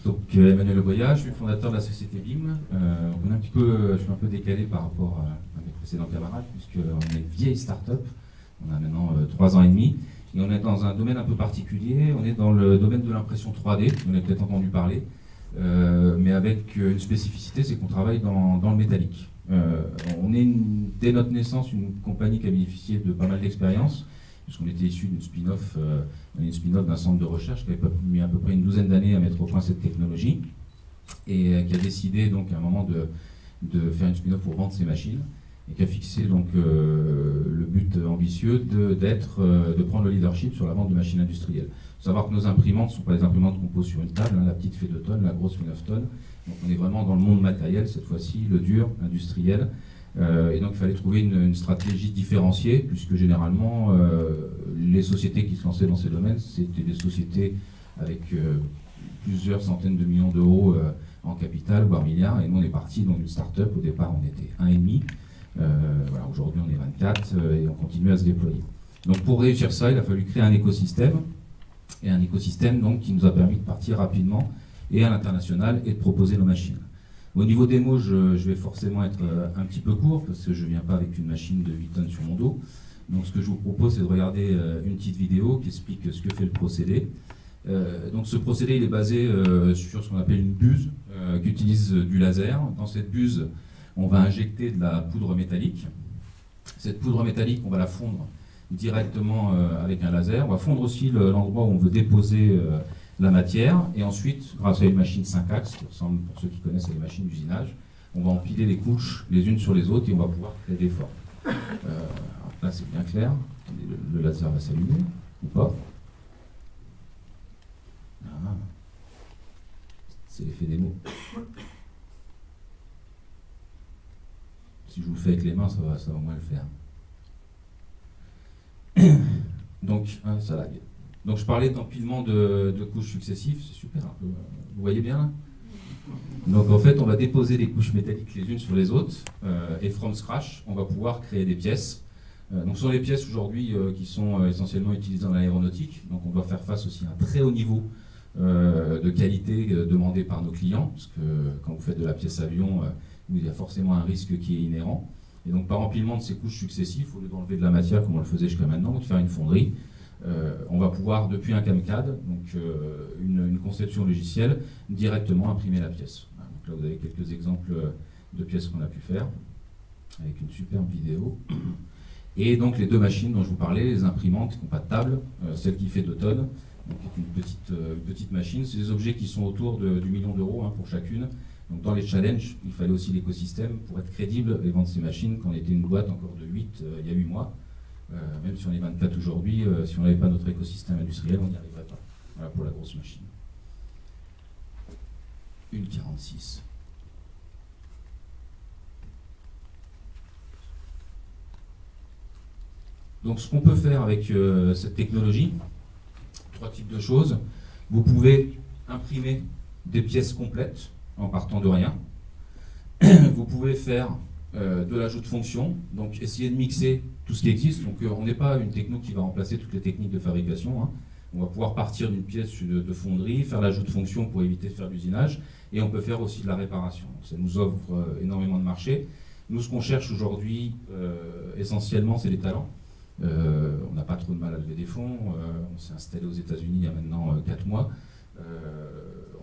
S11: Donc Emmanuel Leboya, je suis fondateur de la société BIM. Je suis un peu décalé par rapport à mes précédents camarades, puisqu'on est une vieille start-up. On a maintenant 3 ans et demi. Et on est dans un domaine un peu particulier. On est dans le domaine de l'impression 3D. Vous en avez peut-être entendu parler. Mais avec une spécificité, c'est qu'on travaille dans le métallique. On est, dès notre naissance, une compagnie qui a bénéficié de pas mal d'expérience, puisqu'on était issu d'une spin-off d'un centre de recherche qui avait mis à peu près une douzaine d'années à mettre au point cette technologie, et qui a décidé donc à un moment de faire une spin-off pour vendre ses machines, et qui a fixé donc le but ambitieux de prendre le leadership sur la vente de machines industrielles. Il faut savoir que nos imprimantes ne sont pas des imprimantes qu'on pose sur une table, hein, la petite fait 2 tonnes, la grosse fait 9 tonnes. Donc on est vraiment dans le monde matériel cette fois-ci, le dur, industriel. Et donc il fallait trouver une stratégie différenciée, puisque généralement les sociétés qui se lançaient dans ces domaines, c'était des sociétés avec plusieurs centaines de millions d'euros en capital, voire milliards. Et nous on est parti dans une start-up, au départ on était 1,5. Voilà, aujourd'hui on est 24 et on continue à se déployer. Donc pour réussir ça, il a fallu créer un écosystème. Et un écosystème donc, qui nous a permis de partir rapidement et à l'international et de proposer nos machines. Au niveau démo, je vais forcément être un petit peu court parce que je ne viens pas avec une machine de 8 tonnes sur mon dos. Donc ce que je vous propose, c'est de regarder une petite vidéo qui explique ce que fait le procédé. Donc ce procédé, il est basé sur ce qu'on appelle une buse qui utilise du laser. Dans cette buse, on va injecter de la poudre métallique. Cette poudre métallique, on va la fondre directement avec un laser. On va fondre aussi l'endroit où on veut déposer la matière, et ensuite, grâce à une machine 5 axes, qui ressemble, pour ceux qui connaissent, à des machines d'usinage, on va empiler les couches les unes sur les autres et on va pouvoir créer des formes. Là c'est bien clair, le laser va s'allumer, ou pas. Ah. C'est l'effet démo. Si je vous le fais avec les mains, ça va au moins le faire. Donc, ça lag. Donc je parlais d'empilement de couches successives, c'est super, un peu, vous voyez bien là? Donc en fait on va déposer les couches métalliques les unes sur les autres, et from scratch on va pouvoir créer des pièces. Donc ce sont les pièces aujourd'hui qui sont essentiellement utilisées dans l'aéronautique, donc on doit faire face aussi à un très haut niveau de qualité demandé par nos clients, parce que quand vous faites de la pièce avion, il y a forcément un risque qui est inhérent. Et donc par empilement de ces couches successives, au lieu d'enlever de la matière comme on le faisait jusqu'à maintenant, ou de faire une fonderie, on va pouvoir, depuis un CAM-CAD, donc une conception logicielle, directement imprimer la pièce. Voilà, donc là vous avez quelques exemples de pièces qu'on a pu faire, avec une superbe vidéo. Et donc les deux machines dont je vous parlais, les imprimantes qui n'ont pas de table, celle qui fait 2 tonnes, donc une petite machine, c'est des objets qui sont autour du $1 million pour chacune. Donc dans les challenges, il fallait aussi l'écosystème pour être crédible et vendre ces machines. Quand on était une boîte encore de 8 il y a 8 mois, même si on est 24 aujourd'hui, si on n'avait pas notre écosystème industriel, on n'y arriverait pas. Voilà pour la grosse machine. Une 46. Donc ce qu'on peut faire avec cette technologie, 3 types de choses. Vous pouvez imprimer des pièces complètes en partant de rien. Vous pouvez faire de l'ajout de fonctions, donc essayer de mixer tout ce qui existe. Donc on n'est pas une techno qui va remplacer toutes les techniques de fabrication. On va pouvoir partir d'une pièce de fonderie, faire l'ajout de fonctions pour éviter de faire de l'usinage, et on peut faire aussi de la réparation. Donc, ça nous offre énormément de marché. Nous, ce qu'on cherche aujourd'hui, essentiellement, c'est les talents. On n'a pas trop de mal à lever des fonds. On s'est installé aux États-Unis il y a maintenant 4 mois.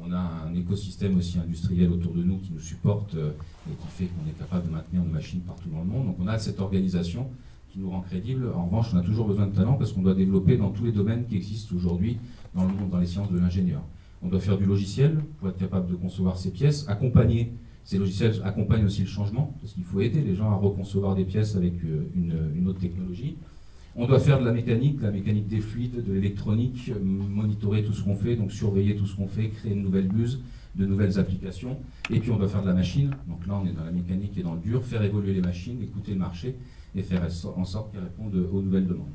S11: On a un écosystème aussi industriel autour de nous qui nous supporte et qui fait qu'on est capable de maintenir nos machines partout dans le monde. Donc on a cette organisation qui nous rend crédible. En revanche, on a toujours besoin de talent parce qu'on doit développer dans tous les domaines qui existent aujourd'hui dans le monde, dans les sciences de l'ingénieur. On doit faire du logiciel pour être capable de concevoir ces pièces, accompagner. Ces logiciels accompagnent aussi le changement, parce qu'il faut aider les gens à reconcevoir des pièces avec une autre technologie. On doit faire de la mécanique des fluides, de l'électronique, monitorer tout ce qu'on fait, donc surveiller tout ce qu'on fait, créer une nouvelle buse, de nouvelles applications. Et puis on doit faire de la machine, donc là on est dans la mécanique et dans le dur, faire évoluer les machines, écouter le marché et faire en sorte qu'elles répondent aux nouvelles demandes.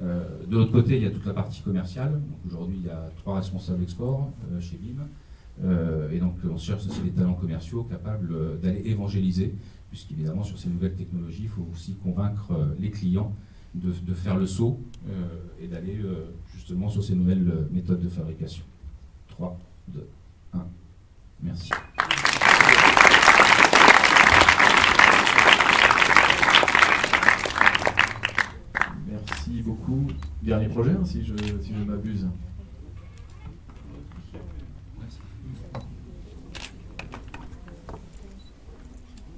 S11: De l'autre côté, il y a toute la partie commerciale. Aujourd'hui, il y a 3 responsables export chez BIM. Et donc on cherche aussi des talents commerciaux capables d'aller évangéliser, puisqu'évidemment sur ces nouvelles technologies, il faut aussi convaincre les clients de faire le saut et d'aller justement sur ces nouvelles méthodes de fabrication. 3, 2, 1. Merci.
S3: Merci beaucoup. Dernier projet, hein, si je m'abuse.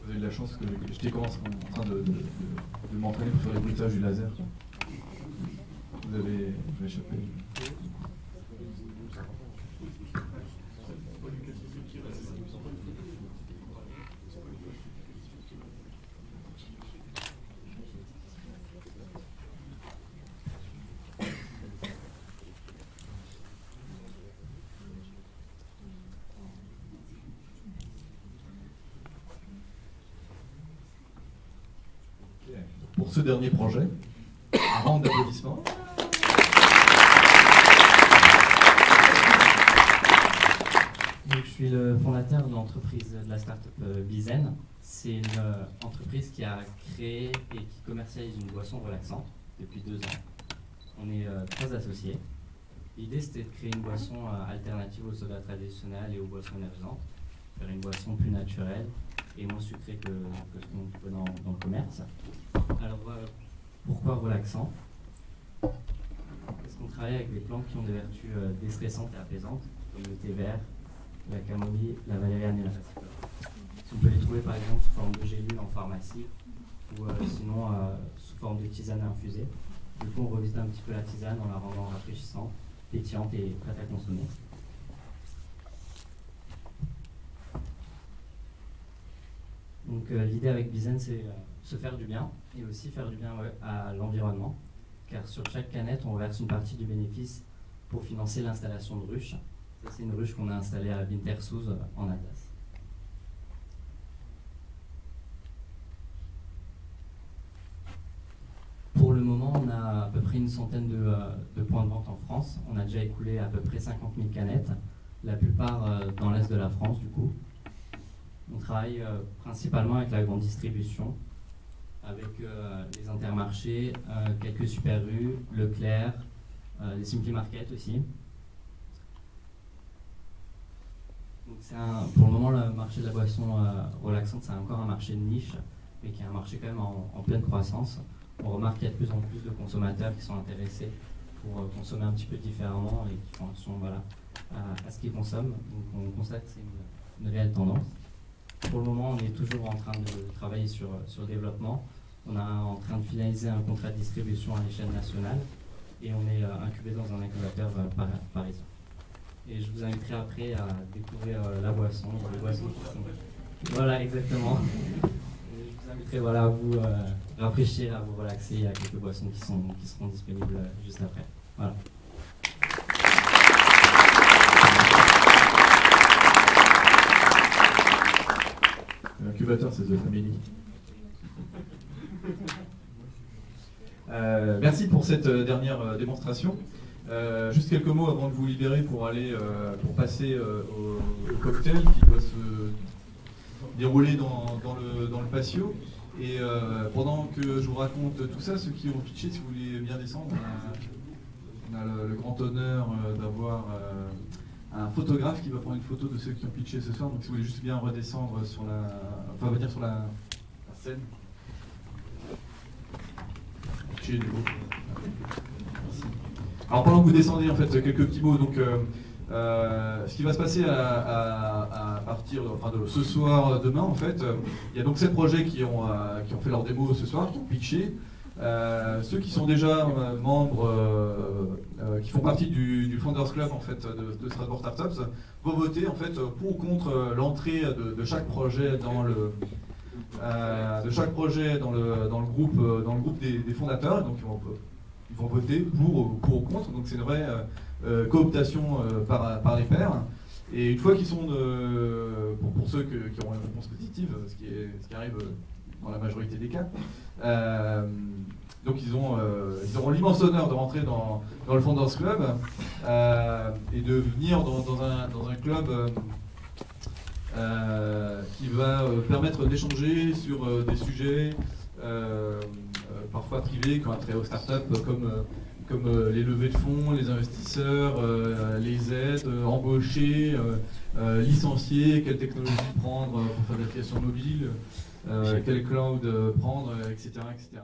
S3: Vous avez eu de la chance que j'étais en train de m'entraîner pour faire les bruitages du laser. Vous avez échappé. Pour ce dernier projet, un round d'applaudissements.
S12: Donc, je suis le fondateur de l'entreprise de la start-up Bizen. C'est une entreprise qui a créé et qui commercialise une boisson relaxante depuis 2 ans. On est 3 associés. L'idée, c'était de créer une boisson alternative au soda traditionnel et aux boissons énergisantes, faire une boisson plus naturelle et moins sucrée que ce qu'on trouve dans le commerce. Alors, pourquoi relaxant? Parce qu'on travaille avec des plantes qui ont des vertus déstressantes et apaisantes, comme le thé vert, la camomille, la valériane et la passiflore. On peut les trouver par exemple sous forme de gélules en pharmacie ou sinon sous forme de tisane infusée. Du coup, on revisite un petit peu la tisane en la rendant rafraîchissante, pétillante et prête à consommer. Donc l'idée avec Bizen, c'est se faire du bien et aussi faire du bien à l'environnement, car sur chaque canette, on verse une partie du bénéfice pour financer l'installation de ruches. Ça, c'est une ruche qu'on a installée à Wintersoos en Alsace. Pour le moment, on a à peu près une centaine de points de vente en France. On a déjà écoulé à peu près 50 000 canettes, la plupart dans l'est de la France du coup. On travaille principalement avec la grande distribution, avec les intermarchés, quelques Super U, Leclerc, les Simply Market aussi. Donc pour le moment, le marché de la boisson relaxante, c'est encore un marché de niche, mais qui est un marché quand même en pleine croissance. On remarque qu'il y a de plus en plus de consommateurs qui sont intéressés pour consommer un petit peu différemment et qui font attention à ce qu'ils consomment. Donc on constate que c'est une réelle tendance. Pour le moment, on est toujours en train de travailler sur le développement. On est en train de finaliser un contrat de distribution à l'échelle nationale et on est incubé dans un incubateur parisien. Et je vous inviterai après à découvrir la boisson, les boissons qui sont... Voilà, exactement. Et je vous inviterai à vous rafraîchir, à vous relaxer. Il y a quelques boissons qui seront disponibles juste après. Voilà.
S3: L'incubateur, c'est The Family. Merci pour cette dernière démonstration. Juste quelques mots avant de vous libérer pour aller pour passer au cocktail qui doit se dérouler dans le patio. Et pendant que je vous raconte tout ça, ceux qui ont pitché, si vous voulez bien descendre, on a le grand honneur d'avoir un photographe qui va prendre une photo de ceux qui ont pitché ce soir. Donc si vous voulez juste bien redescendre sur venir sur la scène. Pitcher du coup. Merci. Alors pendant que vous descendez, en fait, quelques petits mots. Donc ce qui va se passer à partir de ce soir, demain, en fait, il y a donc 7 projets qui ont fait leur démo ce soir, qui ont pitché. Ceux qui sont déjà membres, qui font partie du Founders Club en fait, de Strasbourg Startups, vont voter en fait, pour ou contre l'entrée de chaque projet dans le groupe des fondateurs. Donc ils vont voter pour ou contre. Donc c'est une vraie cooptation par les pairs. Et une fois qu'ils sont pour ceux qui auront une réponse positive, ce qui arrive dans la majorité des cas. Donc ils auront l'immense honneur de rentrer dans le Founders Club et de venir dans un club qui va permettre d'échanger sur des sujets parfois privés qui ont trait aux startups comme les levées de fonds, les investisseurs, les aides, embaucher, licencier, quelle technologie prendre pour faire de l'application mobile. Quel cloud prendre, etc., etc.